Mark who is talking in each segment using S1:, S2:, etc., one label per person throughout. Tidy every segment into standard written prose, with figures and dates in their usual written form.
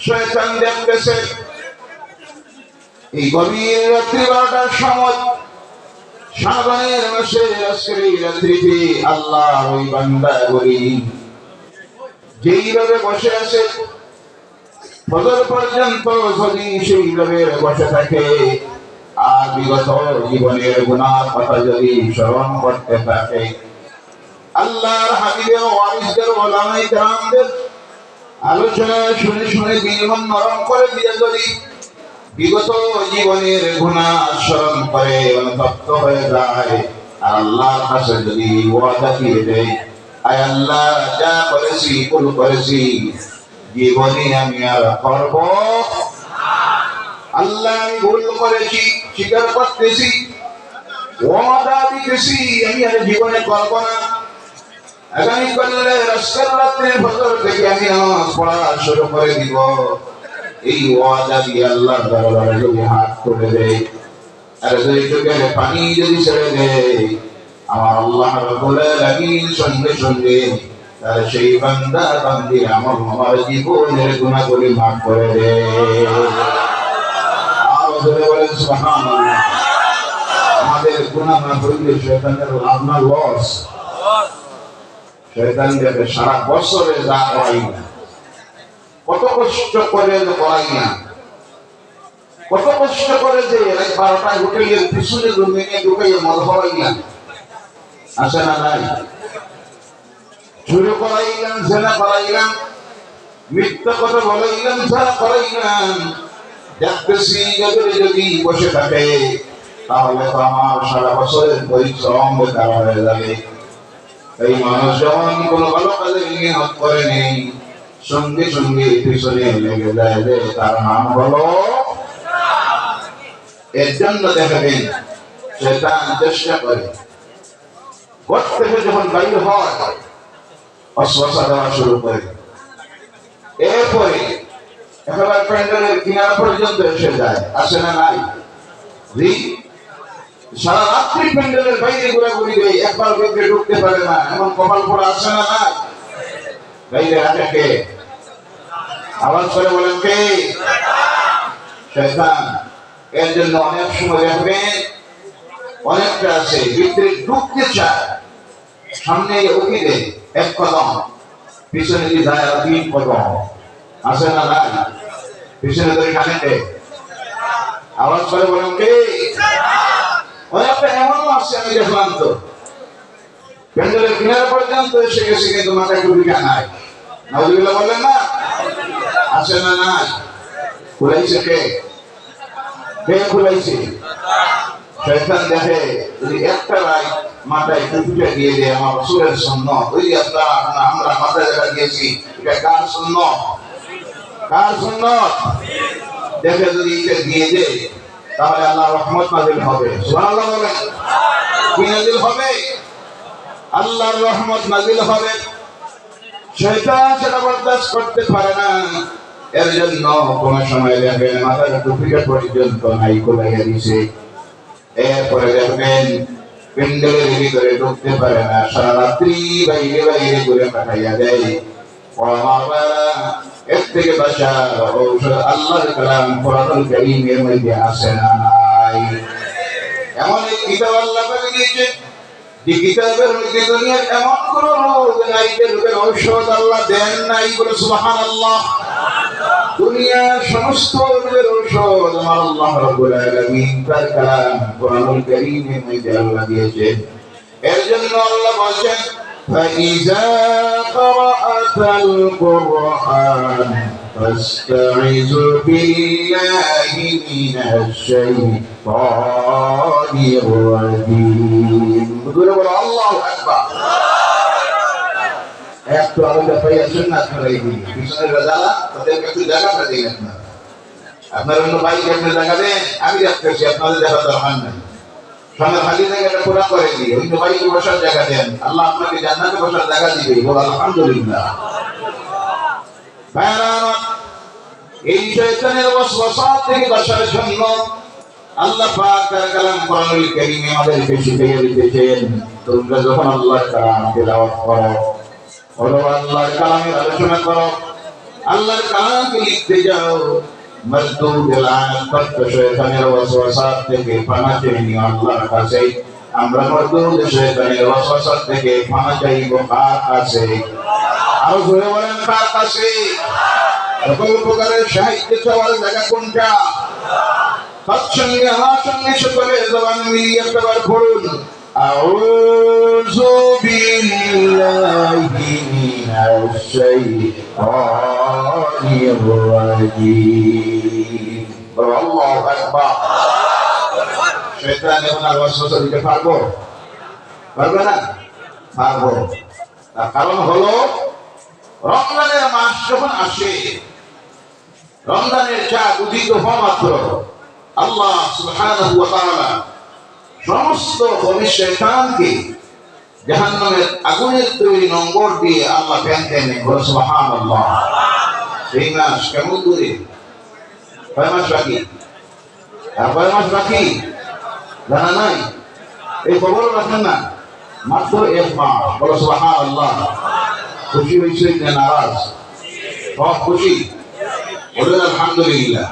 S1: শয়তান দেখতেছে এই গভীর রাত্রি 12টার সময় শাবানের মাসের আজকের এই রাত্রিতে আল্লাহ ওই বান্দাগুলি যেইভাবে বসে আছে ফজর পর্যন্ত যদি সেইভাবে বসে থাকে আর বিগত জীবনের গুনাহ কথা যদি স্মরণ করতে থাকে, আল্লাহর হাবিবের ওয়ারিসদের ওলামায়ে কেরামদের আলোচনা শুনে শুনে দিল নরম করে দিয়ে যদি বিগত জীবনের গুনাহ স্মরণ করে অনুতপ্ত হয়ে যায় আর আল্লাহর কাছে যদি ওয়াদা দিয়ে দেয়, আয় আল্লাহ যা করেছি ভুল করেছি জীবনে আমি আর করব আল্লাহ, আমি ভুল করেছি স্বীকার করতেছি, ওয়াদা দিতেছি আমি আর জীবনে করব না। আগামী কালে রাস্তার রাত্রে ফজর থেকে আমি নামাজ পড়া শুরু করে দিব। এই ওয়াদা দিয়ে আল্লাহর দরবারে যদি হাত তুলে দেয় আর যদি চোখের পানি যদি ছেড়ে দেয়, আমার আল্লাহ রাব্বুল আলামিন সঙ্গে সঙ্গে তার সেই বান্দা বান্দির আমল আমার জীবনের গুনাহগুলি মাফ করে দেয়। আর জোরে বলেন সুবহানাল্লাহ। আমাদের গুনাহ মাফ হইলে শয়তানের লাভ না লস। শয়তান দেখে সারা বছরে যা করাই না, কত কষ্ট করে করাই না, কত কষ্ট করে যে 12টায় হোটেলের পিছনে রুমে ঢুকাইয়া মদ হওয়াই না, আসে না নাই? চুরি করাইলাম, জেনা করাইলাম, মিথ্যা কথা বলাইলাম, যা করাইলাম, দেখতেছি যদি বসে থাকে তাহলে তো আমার সারা বছরের পরিশ্রম বেকার হয়ে যাবে। এই মানুষ যখন কোন ভালো কাজে নিয়ত করে নেই, সঙ্গে সঙ্গে পিছনে লেগে যায় যে তার নাম হলো। এর জন্য দেখবেন শয়তান চেষ্টা করে ঘর থেকে যখন বাইর হয় অশ্বাসা দেওয়া শুরু করে, এরপরে একেবারে প্যান্ডেলের কিনারা পর্যন্ত এসে যায়, আসে না নাই? সারা রাত্রি প্যান্ডেলের বাইরে ঘোরাঘুরি দেয়, একবার ভেতরে ঢুকতে পারে না, এমন কপাল পড়ে, আসে না নাই? বাইরে আছে কে? আওয়াজ করে বলেন কে? শয়তান। এর জন্য অনেক সময় দেখবেন অনেকটা আছে ভিতরে ঢুকতে চায়, সামনে উঠে দেয় এক কদম, পিছনে দিয়ে যায় আর 3 কদম, আসে না নাই? পিছনে ধরে টানে দেয়। আওয়াজ করে বলেন কে? অনেকটা এমনও আছে, আমি দেখলাম তো প্যান্ডেলের কিনারা পর্যন্ত এসে গেছে কিন্তু মাথায় টুপিটা নাই। নাউজুবিল্লাহ বললেন না? আসে না নাই? খুলাইছে কে? কে খুলাইছে? শয়তান দেখে যদি একটা রায় মাথায় টুপিটা দিয়ে দেয় আমার রাসূলের সুন্নাত, ওই আপনারা আমরা মাথায় যেটা দিয়েছি এটা কার সুন্নাত? কার সুন্নাত? দেখে যদি এটা দিয়ে দেয় তাহলে আল্লাহর রহমত নাযিল হবে। সুবহানাল্লাহ বলেন। কি নাযিল হবে? আল্লাহর রহমত নাযিল হবে। শয়তান সেটা বরদাস্ত করতে পারে না, এর জন্য কোন সময় দেখবেন মাথার টুপিটা পর্যন্ত নাই খোলাইয়া দিছে। এরপরে দেখবেন প্যান্ডেলের ভিতরে ঢুকতে পারে না, সারা রাত্রি বাইরে বাইরে ঘুরে পাঠাইয়া দেয়। এর থেকে বাঁচার ঔষধ আল্লাহর কালাম কোরআনুল কারীমের মধ্যে আছে না নাই? এমন এক কিতাব আল্লাহ পাক দিয়েছে যে কিতাবের মধ্যে দুনিয়ার এমন কোন রোগ নাই যে রোগের ঔষধ আল্লাহ দেন নাই। বলে সুবহানাল্লাহ। দুনিয়ার সমস্ত রোগের ঔষধ আমার আল্লাহ রাব্বুল আলামিন তার কালাম কোরআনুল কারীমের মধ্যে আল্লাহ দিয়েছেন। এর জন্য আল্লাহ বলেন فَإِذَا قَرَأْتَ الْقُرْآنَ فَاسْتَعِذْ بِاللَّهِ مِنَ الشَّيْطَانِ الرَّجِيمِ। বলে আল্লাহু আকবার। একটু আলাদা পাইয়া সুন্নাত করাই দিই, পিছনের রাজালা তাদের কাছে জায়গাটা দিই না। আপনার অন্য ভাই আপনি জায়গা দেন, আমি রাখতেছি, আপনাদের দেখা দরকার নাই। সামনে খালি জায়গাটা পুরা করে দিই, অন্য ভাইকে বসার জায়গা দেন, আল্লাহ আপনাকে জান্নাতে বসার জায়গা দিবে। বল আলহামদুলিল্লাহ। এই শয়তানের ওয়াসওয়াসা থেকে বাঁচার জন্য আল্লাহ পাক তার কালাম কোরআনুল কারীমে আমাদেরকে শিখিয়ে দিয়েছেন। তোমরা যখন আল্লাহর কালাম তেলাওয়াত করো, আল্লাহর কালামের আলোচনা করো, আল্লাহর কালামকে লিখতে যাও, মজদুদ লানত কত শয়তানের ওয়াসওয়াসা থেকে পানা চেয়ে নিও আল্লাহর কাছে। আমরা মজদুদ শয়তানের ওয়াসওয়াসা থেকে পানা চাইব কার কাছে? আরো জোরে বলেন কার কাছে? সকল প্রকারের সাহিত্য চাওয়ার জায়গা কোনটা? তৎসঙ্গে আমার সঙ্গে সকলে জবান মিলিয়ে একবার পড়ুন, আউযু বিল্লাহি মিনাশ শাইতানির রাজীম। আল্লাহু আকবার। শয়তান এবং ওয়াসওয়াসা দিতে পারবো? পারবে না? পারবো। তার কারণ হলো রমজানের মাস যখন আসে, রমজানের চাঁদ উদিত হওয়া মাত্র আল্লাহ সুবহানাহু ওয়া তাআলা সমস্ত বনি শয়তানকে জাহান্নামের আগুনের তৈরি নম্বর দিয়ে আল্লাহ বেঁধে নেন। সুবহানাল্লাহ। এই মাস কেমন দূরে? কয় মাস বাকি? আর কয় মাস বাকি জানা নাই? এই খবর রাখেন না? মাত্র 1 মাস। বলো সুবহানাল্লাহ। খুশি হয়েছে না নারাজ? সব খুশি? বলেন আলহামদুলিল্লাহ।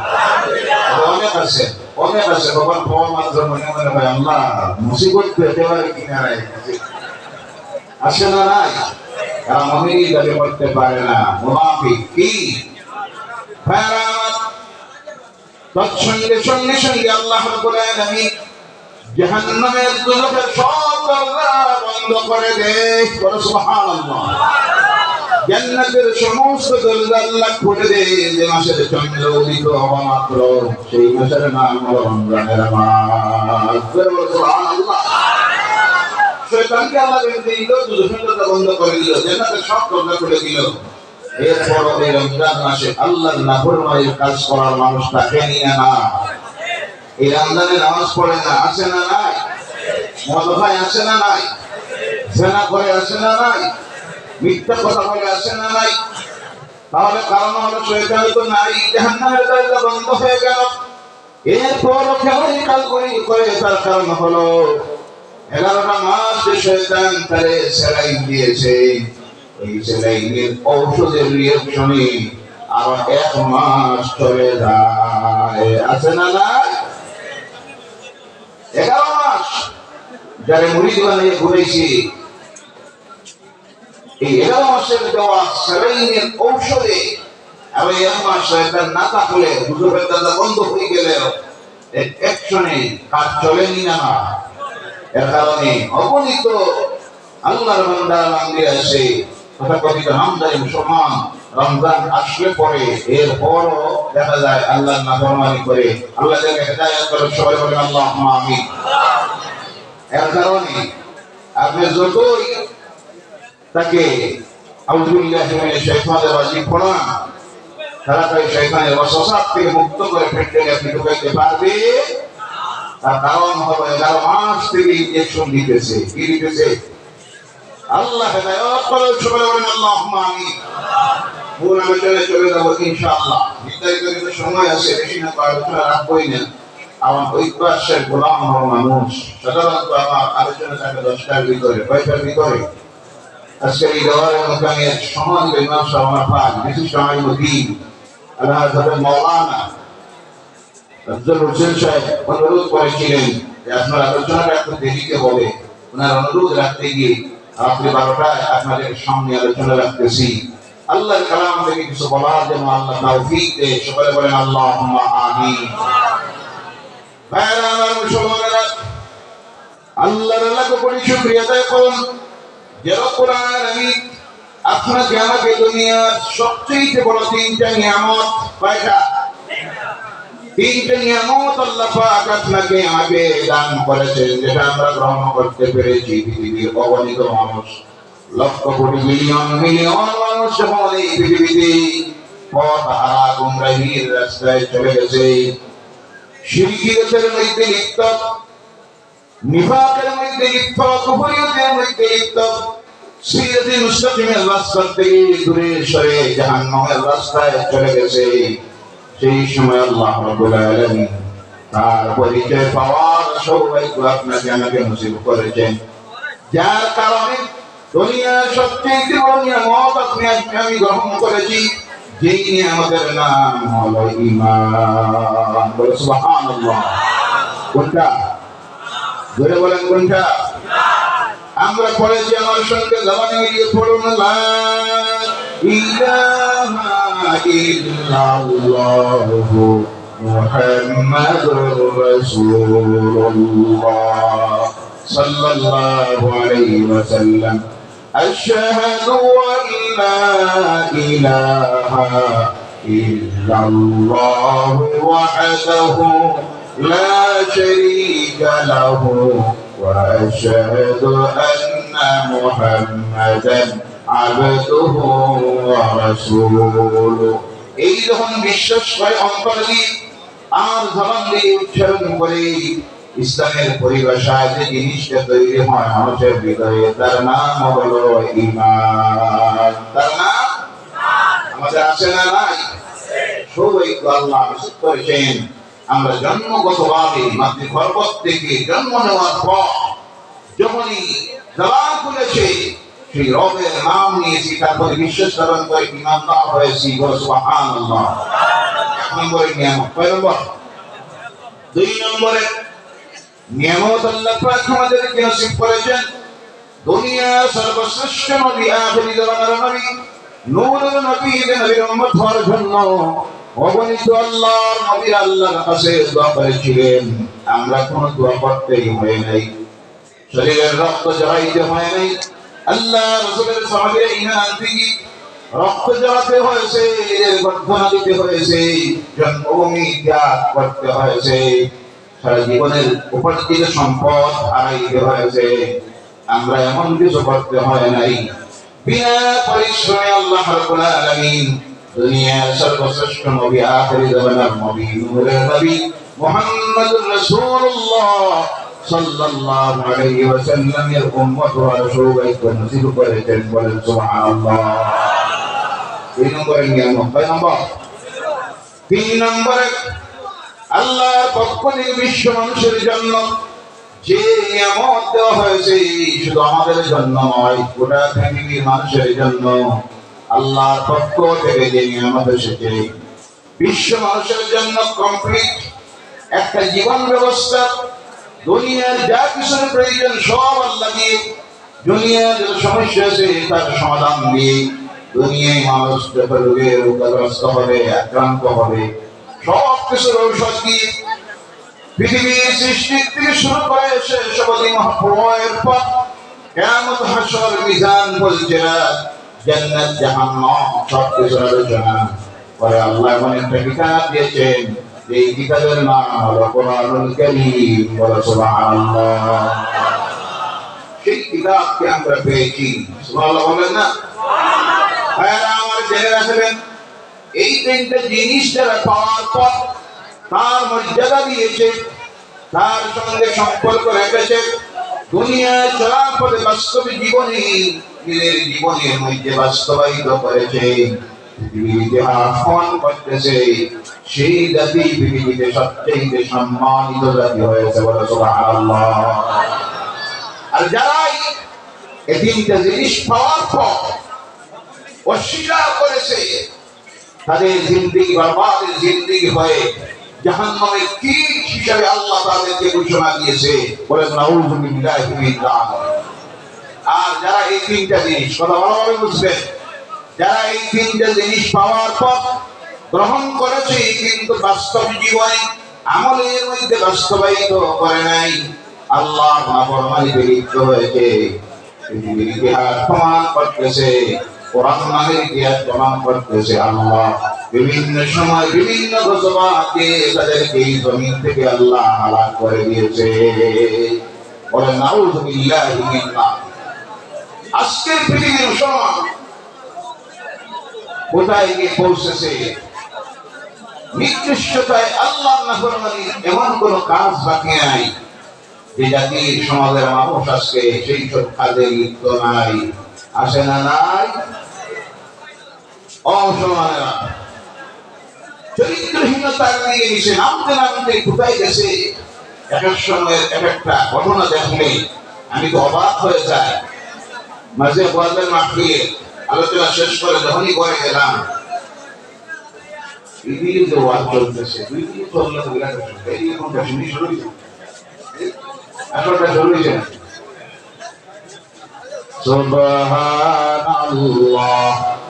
S1: অনেক আছে ভগবান পাওয়া মাত্র মনে মনে হয় আল্লাহ মুসিবত পেতে পারে কিনা নাই আসে না নাই? তারা মহিনী দাবি করতে পারে না, মুনাফিক। কি তৎসঙ্গে সঙ্গে সঙ্গে আল্লাহ রাব্বুল আলামিন জাহান্নামের দোজখের সব দরজা বন্ধ করে দেয়। সুবহানাল্লাহ। জান্নাতের সমস্ত দরজা আল্লাহ খুলে দেয়। যে মাসের চন্দ্র উদিত হওয়া মাত্র সেই মাসের নাম হলো রমজানের মাস। সুবহানাল্লাহ। শয়তানকে আল্লাহ বেঁধে দিল, দোজখের দরজা বন্ধ করে দিল, জান্নাতের সব দরজা খুলে দিল। এরপর এই রমজান মাসে আল্লাহর নাফরমানির কাজ করার মানুষ থাকেনি না? এই রমজানে নামাজ পড়ে না, আছে না নাই? মদ খায়, আছে না নাই? জেনা করে, আছে না নাই? মিথ্যা কথা বলে, আছে না নাই? তাহলে কারণ হলো শয়তান তো নাই, জাহান্নামের দরজা বন্ধ হয়ে গেল। এরপর কেমন কাজগুলি করে, তার কারণ হলো 11টা মাস যে শয়তান তারে সেলাইন দিয়েছে। এই সেলাইনের ঔষধের রিঅ্যাকশনে আরো 1 মাস চলে যায়, আছে না নাই? 11 মাস যারা মুরিদ বানিয়ে ঘুরেছি, এই 11 মাসের দেওয়া সেলাইনের ঔষধে আরো 1 মাস শয়তান না থাকলে, হুজুরের দাদা বন্ধ হয়ে গেলেও অ্যাকশনে কাজ চলেনি না। এর কারণে অগণিত আল্লাহর বান্দারা নামে আসে তথাকথিত নামদারি মুসলমান রমজান আসলে পরে এরপরও দেখা যায় আল্লাহর নাফরমানি করে। আল্লাহ যাকে হেদায়েত করেন সবাই বলেন আল্লাহুম্মা আমিন। এর কারণে আপনি যতই তাকে আউযু বিল্লাহি মিনাশ শাইতানির রাজীম পড়ান, তাড়াতাড়ি শয়তানের ওয়াসওয়াসা থেকে মুক্ত করে ফেলতে আপনি ঢুকাইতে পারবে। তার কারণ হলো 11 মাস থেকে ইনজেকশন দিতেছে। কি দিতেছে? আল্লাহ হেদায়েত করেন সবাই বলেন আল্লাহুম্মা আমিন। মূল আলোচনায় চলে যাবো ইনশাআল্লাহ। নির্ধারিত সময় আছে, বেশি না আলোচনা রাখবোই না। আমার ঐক্যের গোলাম হওয়া মানুষ সাধারণত আমার আলোচনা থাকে 10টার ভিতরে। কয়টার ভিতরে? আজকের এই দেওয়ারের মোকামের সমাজ ইমাম সাহেব আমার ভাই বিশিষ্ট আলিমুদ্দিন আল্লাহ হযরত মাওলানা আফজল হোসেন সাহেব অনুরোধ করেছিলেন যে আপনার আলোচনাটা একটু দেরিতে হবে। ওনার অনুরোধ রাখতে গিয়ে রাত্রি 12টায় আপনাদের সামনে আলোচনা রাখতেছি। আল্লাহর কালাম থেকে কিছু বলার জন্য আল্লাহ তৌফিক দেয়। সবাই বলেন আল্লাহুম্মা আমিন। ভাইরা আমার মুসলমানেরা, আল্লাহর লাখো কোটি শুকরিয়া আদায় করুন যে রব্বুল আলামিন আপনাকে আমাকে দুনিয়ার সবচেয়ে বড় 3টা নিয়ামত, কয়টা? 3টা নিয়ামত আল্লাহ পাক আপনাকে আমাকে দান করেছেন, যেটা আমরা গ্রহণ করতে পেরেছি। পৃথিবীর অগণিত মানুষ, লক্ষ কোটি মিলিয়ন মিলিয়ন মানুষ যখন এই পৃথিবীতে পথহারা গুমরাহির রাস্তায় চলে গেছে, শিরকিয়তের মধ্যে লিপ্ত, নিফাকের মধ্যে লিপ্ত, কুফরিয়তের মধ্যে লিপ্ত, সিরাতে মুস্তাকিমের রাস্তা থেকে দূরে সরে জাহান্নামের রাস্তায় চলে গেছে। সেই সময় আল্লাহ রাব্বুল আলামিন তার পরিচয় পাওয়ার সৌভাগ্য আপনাকে আমাকে নসিব করেছেন, যার কারণে দুনিয়ার সবচেয়ে বড় নিয়ামত আপনি আমি গ্রহণ করেছি, যেই নিয়ামতের নাম হলো ঈমান। বলে সুবহানাল্লাহ। কোনটা? জোরে বলেন কোনটা? আমরা পড়েছি, আমার সঙ্গে জবানে মিলিয়ে পড়ুন, লা ইলাহা ইল্লাল্লাহু মুহাম্মাদুর রাসূলুল্লাহ সাল্লাল্লাহু আলাইহি ওয়াসাল্লাম। আশহাদু আল্লা ইলাহা ইল্লাল্লাহু ওয়াহদাহু লা শারীকা লাহু وأشهد أن محمدا عبده ورسوله। এই যখন বিশ্বাস করে অন্তর দিয়ে আর জবান দিয়ে উচ্চারণ করে ইসলামের পরিভাষায় যে জিনিসটা তৈরি হয় মানুষের হৃদয়ে, তার নাম হলো ঈমান। তার নাম আমাদের আছে না নাই? সবাই তো আল্লাহ নিষেধ করেছেন। আমরা জন্মগতভাবে মাতৃগর্ভ থেকে জন্ম নেওয়ার পর যখনই জবান খুলেছে সেই রবের নাম নিয়েছি, তারপরে বিশ্বাস স্থাপন করে ঈমানদার হয়েছি। সুবহানাল্লাহ। এক নম্বরে নিয়ামত। কয় নম্বর? 2 নম্বরে নিয়ামত আল্লাহ পাক আমাদেরকে নসিব করেছেন দুনিয়ার সর্বশ্রেষ্ঠ নবী, আখিরি জামানার নবী, নূরের নবী, নবীর উম্মত হওয়ার জন্য অগণিত আল্লাহর নবী আল্লাহর কাছে দোয়া করেছিলেন। আমরা কোনো দোয়া করতেই হয় নাই, শরীরের রক্ত ঝরাইতে হয় নাই, আল্লাহ রাসূলের সাহাবীরা ঈমান থেকে রক্ত ঝরাতে হয়েছে, গর্ভনা দিতে হয়েছে, জন্মভূমি ত্যাগ করতে হয়েছে, সারা জীবনের উপার্জিত সম্পদ হারাইতে হয়েছে। আমরা এমন কিছু করতে হয় নাই, বিনা পরিশ্রমে আল্লাহ রাব্বুল আলামিন দুনিয়ার সর্বশ্রেষ্ঠ নবী, আখিরি জামানার নবী, নূরের নবী মুহাম্মদুর রাসূলুল্লাহ সাল্লাল্লাহু আলাইহি ওয়াসাল্লামের উম্মত হওয়ার সৌভাগ্য নসিব করেছেন। বলেন সুবহানাল্লাহ। 2 নম্বরের নিয়ামত। কয় নম্বর? 3 নম্বরে আল্লাহর পক্ষ থেকে বিশ্ব মানুষের জন্য যে নিয়ামত দেওয়া হয়েছে, শুধু আমাদের জন্য নয়, গোটা পৃথিবীর মানুষের জন্য আল্লাহর পক্ষ থেকে যে নিয়ামত এসেছে, বিশ্ব মানুষের জন্য কমপ্লিট একটা জীবন ব্যবস্থা। দুনিয়ার যা কিছুর প্রয়োজন সব আল্লাহ দিয়ে, দুনিয়ার যত সমস্যা আছে তার সমাধান দিয়ে, দুনিয়ায় মানুষ যত রোগে রোগগ্রস্ত হবে, আক্রান্ত হবে, সব কিছুর ঔষধ দিয়ে পৃথিবীর সৃষ্টি থেকে শুরু করে শেষ অবধি মহাপ্রলয়ের পর কিয়ামত, হাসর, মিজান, পুলসিরাত, জান্নাত, জাহান্নাম সব কিছুর আলোচনা করে আল্লাহ এমন একটা কিতাব দিয়েছেন, এই কিতাবের নাম হলো কোরআনুল কারীম। বলো সুবহানাল্লাহ। সেই কিতাবকে আমরা পেয়েছি। সুবহানাল্লাহ বলেন না? ভাইরা আমার, জেনে রাখবেন এই 3টে জিনিস যারা পাওয়ার পর তার মর্যাদা দিয়েছে, তার সঙ্গে সম্পর্ক রেখেছে, দুনিয়ায় চলার পথে বাস্তব জীবনে নিজের জীবনের মধ্যে বাস্তবায়িত করেছে, পৃথিবীর ইতিহাস প্রমাণ করতেছে, সেই জাতি পৃথিবীতে সবচেয়ে সম্মানিত জাতি হয়েছে। বলে সুবহানাল্লাহ। আর যারাই এই 3টে জিনিস পাওয়ার পর অস্বীকার করেছে, তাদের জিন্দেগি বরবাদের জিন্দেগি হয়ে জাহান্নামের কীট হিসাবে আল্লাহ তাদেরকে ঘোষণা দিয়েছে। বলেন নাউযু বিল্লাহি মিন যালিক। আর যারা এই 3টা জিনিস, কথা ভালোভাবে বুঝবেন, যারা এই 3টা জিনিস পাওয়ার পর গ্রহণ করেছে কিন্তু বাস্তব জীবনে আমলের মধ্যে বাস্তবায়িত করে নাই, আল্লাহ নাফরমানিতে লিপ্ত হয়েছে, পৃথিবীর ইতিহাস প্রমাণ করতেছে, কোরআন নামের ইতিহাস প্রমাণ করতেছে, আল্লাহ বিভিন্ন সময় বিভিন্ন ঘোষণাকে তাদেরকে এই জমিন থেকে আল্লাহ হালাক করে দিয়েছে। বলেন নাউযু বিল্লাহি মিন যালিক। আজকের পৃথিবীর মুসলমান কোথায় গিয়ে পৌঁছেছে? নিকৃষ্টতায়, আল্লাহর নাফরমানির এমন কোন কাজ বাকি নাই যে জাতির সমাজের মানুষ আজকে সেই সব কাজে লিপ্ত নাই। আসে না? নাই? অসমানেরা চরিত্রহীনতার দিকে নিচে নামতে নামতে কোথায় গেছে। এক এক সময় এক একটা ঘটনা দেখলে আমি তো অবাক হয়ে যাই। মাঝে বলবেন মাহফিলে আলোচনা শেষ করে যখনই ঘরে গেলাম, এদিকে যে ওয়াজ চলতেছে দুই দিকে চললে তো বিরাট অসুবিধা। এইদিকে কোনটা শুনি শুরু হয়েছে, আসলটা শুরু হয়েছে। সুবহানাল্লাহ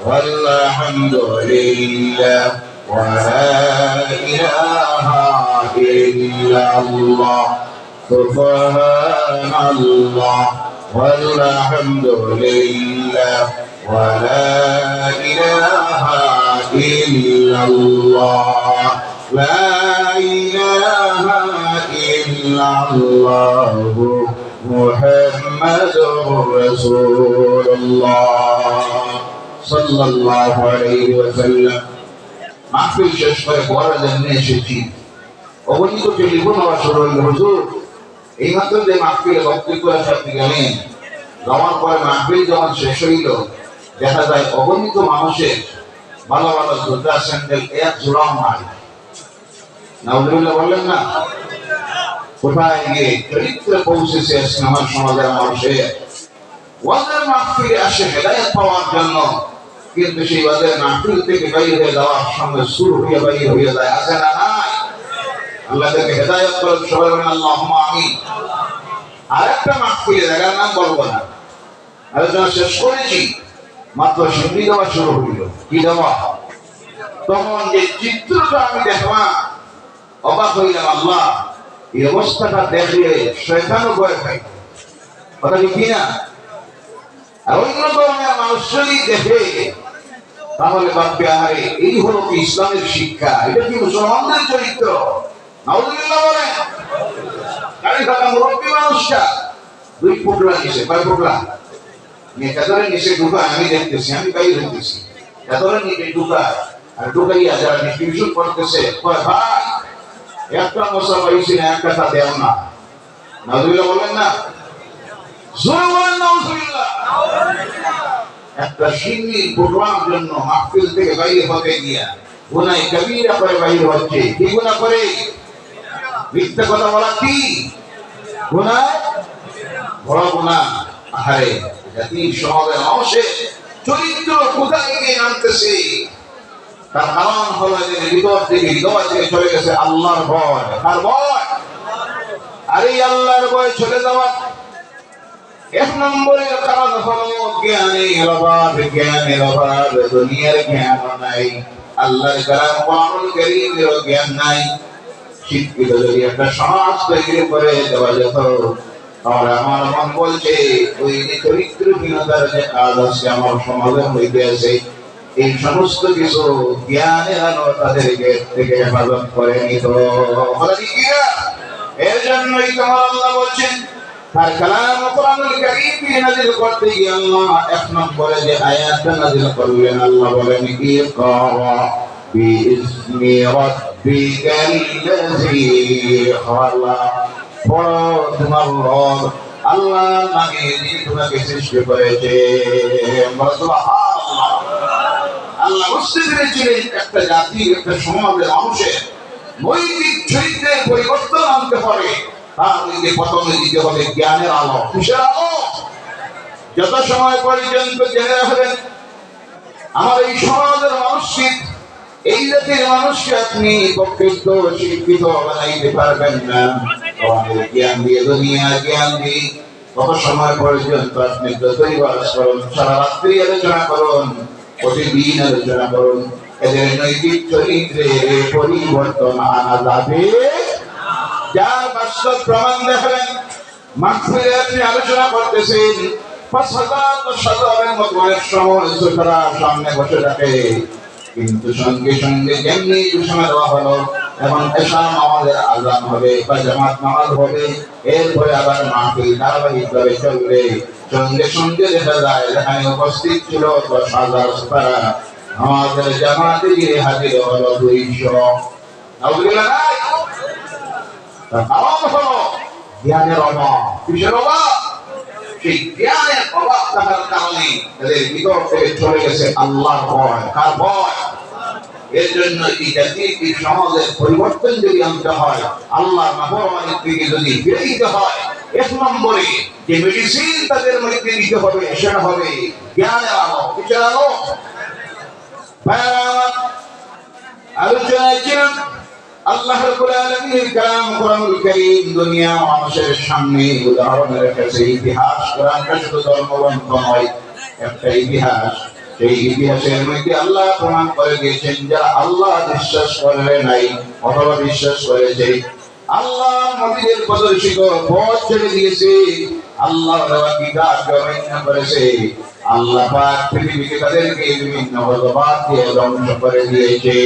S1: ওয়ালহামদুলিল্লাহ ওয়া লা ইলাহা ইল্লাল্লাহ। সুবহানাল্লাহ ওয়ালহামদুলিল্লাহ ওয়া লা ইলাহা ইল্লাল্লাহ। লা ইলাহা ইল্লাল্লাহু মুহাম্মাদুর রাসূলুল্লাহ সাল্লাল্লাহু আলাইহি ওয়াসাল্লাম। মাহফিল শেষ করে বড় জন্য এসেছি, অগণিত টেলিফোন হওয়া শুরু হইল, হুজুর এই মাত্র যে মাহফিলে বক্তব্য আপনি গেলেন, যাওয়ার পরে মাহফিল যখন শেষ হইল দেখা যায় অগণিত মানুষের ভালো ভালো জুতা স্যান্ডেল এক জোড়াও নাই। নাউজুবিল্লাহ বললেন না? কোথায় গিয়ে চরিত্রে পৌঁছেছে আমার সমাজের মানুষের। ওয়াজের মাহফিলে আসে হেদায়েত পাওয়ার জন্য, কিন্তু সেই ওয়াজের মাহফিল থেকে বাইরে হয়ে যাওয়ার সঙ্গে সুর হয়ে বাইরে হয়ে যায়, আছে না নাই? আল্লাহ তাকে হেদায়েত করেন, সবাই বলেন আল্লাহুম্মা আমিন। আরেকটা মাহফিলে জায়গার নাম বলবো না, আলোচনা শেষ করেছি, মাত্র সিন্নি দেওয়া শুরু হইল। কি দেওয়া? তখন যে চিত্রটা আমি দেখলাম অবাক হইলাম, আল্লাহ এই অবস্থাটা দেখলে শয়তানও ভয় পাই, কথা কি না? আর অন্য ধরনের মানুষ যদি দেখে তাহলে ভাববে আরে এই হলো কি ইসলামের শিক্ষা, এটা কি মুসলমানদের চরিত্র? নাউজুবিল্লাহ বলেন। গাড়ি থাকা মুরব্বী মানুষটা দুই ফুটলা নিচে, কয় ফুটলা নিয়ে চাদরের নিচে ঢুকায়, আমি দেখতেছি, আমি বাইরে দেখতেছি, চাদরের নিচে ঢুকায় আর ঢুকাইয়া যারা টিউশন করতেছে কয় ভাই একটা মশা পাইছি না, একটা তা দেও না। নাউজুবিল্লাহ বলেন না? জোরে বলেন নাউজুবিল্লাহ। একটা সিন্নির প্রোগ্রাম জন্য মাহফিল থেকে বাইরে হতে গিয়া গুনাহ কবিরা করে বাইরে হচ্ছে। কি গুনাহ করে? মিথ্যা কথা বলা কি গুনাহ? বড় গুনাহ। আরে জাতির সমাজের মানুষের চরিত্র কোথায় গিয়ে নামতেছে, তার কারণ হলো যে হৃদয় থেকে চলে গেছে আল্লাহর ভয়। কার ভয়? আরে আল্লাহর ভয় চলে যাওয়া। এক নম্বরের কারণ হলো জ্ঞানের অভাব। জ্ঞানের অভাব, দুনিয়ার জ্ঞান নাই, আল্লাহর কালাম কোরআনুল কারীমের জ্ঞান নাই। শিক্ষিত যদি একটা সমাজ তৈরি করে দেওয়া যেত, তাহলে আমার মন বলছে ওই যে চরিত্রহীনতার যে কাজ আছে আমার সমাজের মধ্যে আছে, এই সমস্ত কিছু জ্ঞানের আলো তাদেরকে থেকে হেফাজত করে নিত। এর জন্যই তোমার আল্লাহ বলছেন তার কালাম কোরআনুল কারীম নাযিল করতে গিয়ে আল্লাহ এক নম্বরে যে আয়াতটা নাযিল করলেন, আল্লাহ বলেন ইকরা বিইসমি রাব্বিকাল্লাযী খালাক। পড়ো তোমার রব আল্লাহর নামে যিনি তোমাকে সৃষ্টি করেছে। সুবহানাল্লাহ। আল্লাহ বুঝতে পেরেছিলেন একটা জাতির, একটা সমাজের মানুষের নৈতিক চরিত্রের পরিবর্তন আনতে পারে, তার মধ্যে প্রথমে দিতে হবে জ্ঞানের আলো। কিসের আলো? যত সময় পর্যন্ত জেনে রাখবেন আমার এই সমাজের মানুষকে, এই জাতির মানুষকে আপনি প্রকৃত শিক্ষিত বানাইতে পারবেন না জ্ঞান দিয়ে, দুনিয়া জ্ঞান দিয়ে। কত সময় পর্যন্ত আপনি যতই বাস করুন, সারা রাত্রি আলোচনা করুন, প্রতিদিন আলোচনা করুন, এদের নৈতিক চরিত্রে পরিবর্তন আনা যাবে? যার বাস্তব প্রমাণ দেখাবেন। মাহফিলে আপনি আলোচনা করতেছেন, ৫,০০০ মতো অনেক সময় শ্রোতারা সামনে বসে থাকে, কিন্তু সঙ্গে সঙ্গে যেমনি ঘোষণা দেওয়া হলো এবং এশা নামাজের আযান হবে বা জামাত নামাজ হবে, এরপরে আবার মাহফিল ধারাবাহিকভাবে চলবে, সঙ্গে সঙ্গে দেখা যায় যেখানে উপস্থিত ছিল ১০,০০০ শ্রোতারা, আমাদের জামাতে গিয়ে হাজির হলো ২০০। নাউজুবিল্লাহ নাই? কারণ হলো জ্ঞানের অভাব। কিসের অভাব? সেই জ্ঞানের অভাব থাকার কারণে তাদের ভিতর থেকে চলে গেছে আল্লাহর ভয়। কার ভয়? এর জন্য এই জাতির, এই সমাজের পরিবর্তন যদি আনতে হয়, আল্লাহর নাফরমানির থেকে যদি ফিরে দিতে হয়, এক নম্বরে যে মেডিসিন তাদের মধ্যে দিতে হবে সেটা হবে জ্ঞানের আলো। কিসের আলো? আলোচনায় ছিলাম আল্লাহ রাব্বুল আলামিনের কালাম কোরআনুল কারীম দুনিয়া মানুষের সামনে উদাহরণের কাছে ইতিহাস কোরআনটা শুধু ধর্মগ্রন্থ নয়, একটা ইতিহাস। সেই ইতিহাসের মধ্যে আল্লাহ প্রমাণ করে দিয়েছেন যারা আল্লাহ বিশ্বাস করে নাই অথবা বিশ্বাস করেছে, আল্লাহ নবীদের প্রদর্শিত পথ ছেড়ে দিয়েছে, আল্লাহ দেওয়া কিতাবকে অমান্য করেছে, আল্লাহ পাক পৃথিবীকে তাদেরকে বিভিন্ন মতবাদ দিয়ে ধ্বংস করে দিয়েছে।